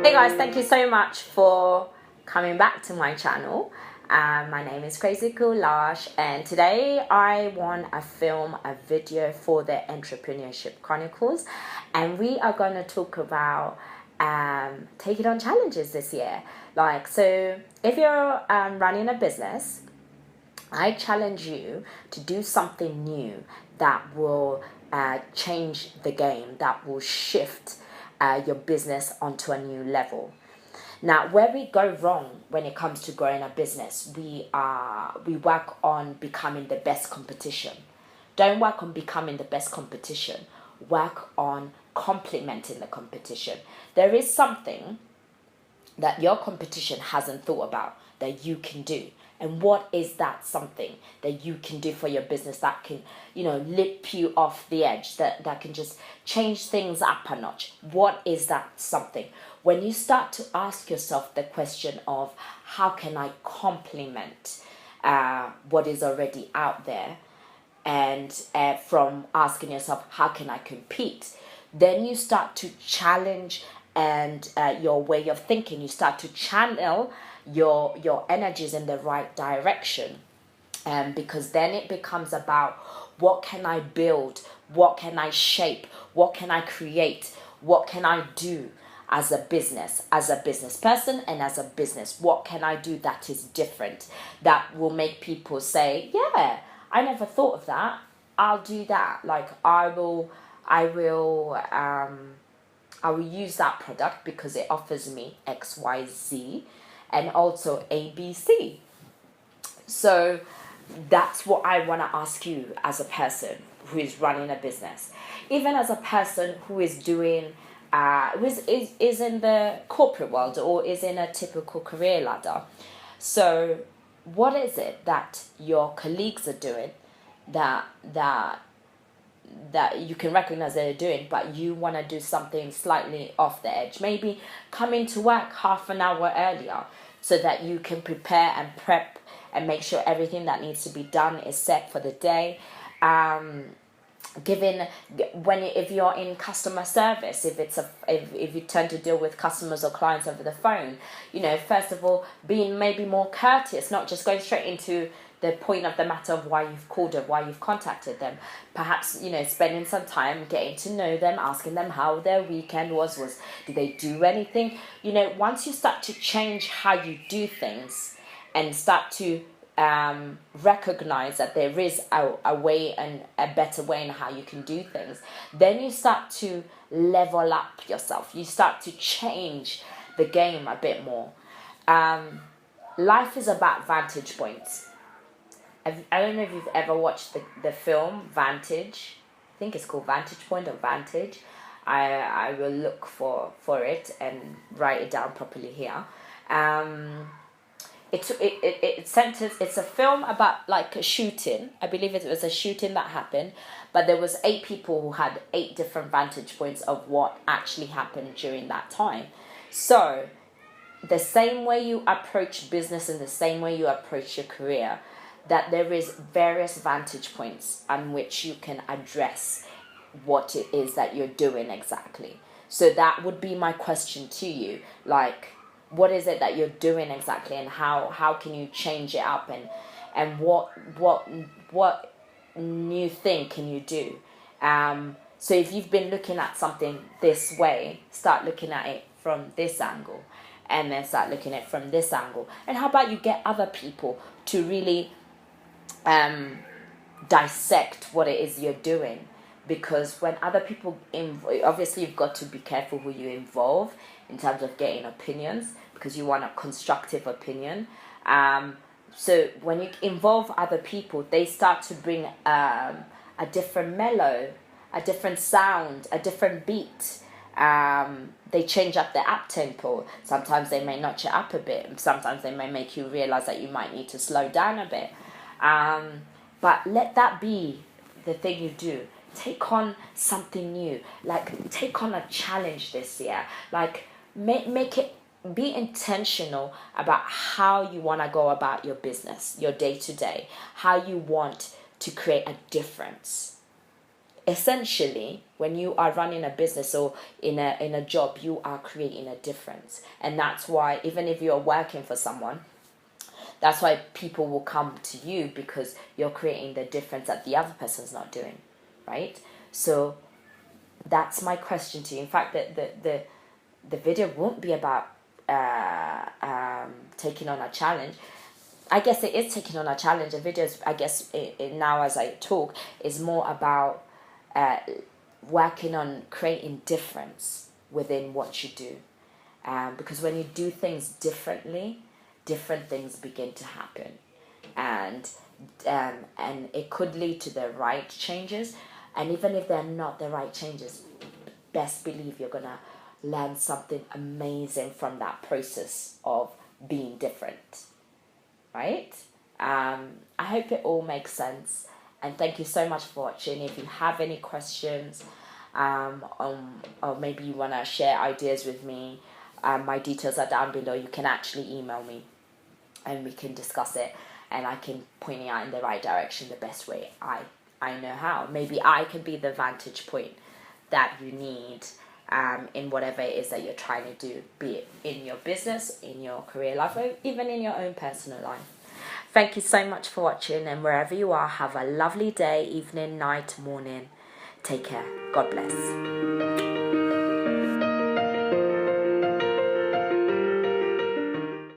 Hey guys, thank you so much for coming back to my channel. My name is Crazy Cool Lash, and today I want to film a video for the Entrepreneurship Chronicles, and we are going to talk about taking on challenges this year. So if you're running a business, I challenge you to do something new that will change the game, that will shift your business onto a new level. Now, where we go wrong when it comes to growing a business, we work on becoming the best competition. Don't work on becoming the best competition. Work on complementing the competition. There is something that your competition hasn't thought about that you can do. And what is that something that you can do for your business that can, lip you off the edge, that can just change things up a notch? What is that something? When you start to ask yourself the question of how can I complement what is already out there, and from asking yourself how can I compete, then you start to challenge and your way of thinking. You start to channel your energies in the right direction, because then it becomes about what can I build, what can I shape, what can I create, what can I do as a business person, and as a business, what can I do that is different, that will make people say, yeah, I never thought of that, I'll do that. I will use that product because it offers me XYZ and also ABC. So that's what I want to ask you as a person who is running a business, even as a person who is doing who is in the corporate world or is in a typical career ladder. So what is it that your colleagues are doing that you can recognize they're doing, but you want to do something slightly off the edge? Maybe come into work half an hour earlier so that you can prepare and prep and make sure everything that needs to be done is set for the day. If you're in customer service, if you tend to deal with customers or clients over the phone, first of all, being maybe more courteous, not just going straight into the point of the matter of why you've called them, why you've contacted them. Perhaps, spending some time getting to know them, asking them how their weekend was did they do anything? Once you start to change how you do things and start to recognize that there is a way and a better way in how you can do things, then you start to level up yourself. You start to change the game a bit more. Life is about vantage points. I don't know if you've ever watched the film Vantage. I think it's called Vantage Point or Vantage. I will look for it and write it down properly here. It's a film about a shooting. I believe it was a shooting that happened, but there was 8 people who had 8 different vantage points of what actually happened during that time. So the same way you approach business and the same way you approach your career, that there is various vantage points on which you can address what it is that you're doing exactly. So that would be my question to you. What is it that you're doing exactly, and how can you change it up, and what new thing can you do? So if you've been looking at something this way, start looking at it from this angle, and then start looking at it from this angle. And how about you get other people to really dissect what it is you're doing? Because when other people obviously you've got to be careful who you involve in terms of getting opinions, because you want a constructive opinion. So when you involve other people, they start to bring a different mellow, a different sound, a different beat. They change up the up tempo. Sometimes they may notch it up a bit. Sometimes they may make you realize that you might need to slow down a bit. But let that be the thing you do. Take on something new. Take on a challenge this year. Make it, be intentional about how you want to go about your business, your day to day, how you want to create a difference. essentially, when you are running a business or in a job, you are creating a difference. And that's why, even if you're working for someone, that's why people will come to you, because you're creating the difference that the other person's not doing, right? So that's my question to you. In fact, the video won't be about taking on a challenge. I guess it is taking on a challenge. The videos, I guess, now as I talk, is more about working on creating difference within what you do. Because when you do things differently, different things begin to happen. And it could lead to the right changes. And even if they're not the right changes, best believe you're going to learn something amazing from that process of being different. Right? I hope it all makes sense. And thank you so much for watching. If you have any questions, or maybe you want to share ideas with me, my details are down below. You can actually email me and we can discuss it, and I can point you out in the right direction the best way I know how. Maybe I can be the vantage point that you need in whatever it is that you're trying to do, be it in your business, in your career life, or even in your own personal life. Thank you so much for watching, and wherever you are, have a lovely day, evening, night, morning. Take care. God bless.